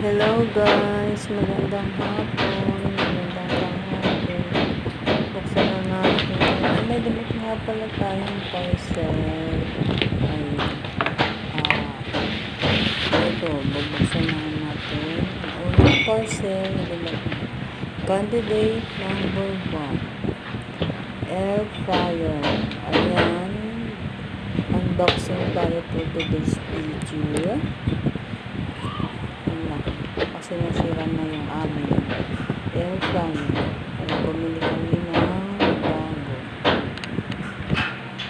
Hello guys, magandang hapon, magandang tanghali. Buksan na natin. May damit nga pala tayong parcel. Ayun. Ito, bubuksan na natin. Ang unang parcel, candidate number 1. Air fryer. Ayan. Unboxing tayo po today's video. Kasi nasira na yung amin air fryer. Kaya bumili kami ng bago.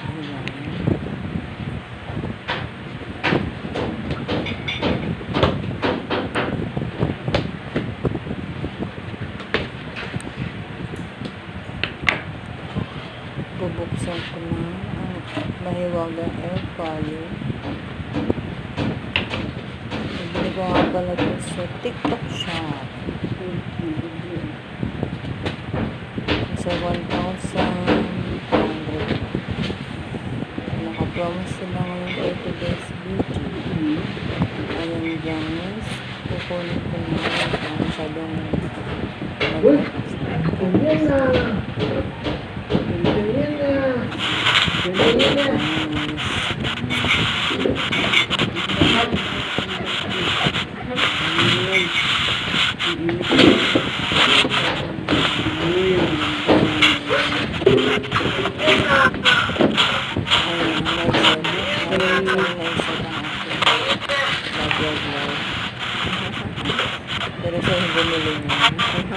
Ayan. Bubuksan ko na ang mahiwagang air fryer. Bili ko nga pala ito sa TikTok shop. Sa 1,500. Naka-promise sila ngayon 30 days video. Ayan guys. Kukunin ko na. Ito masyadong mag-atas.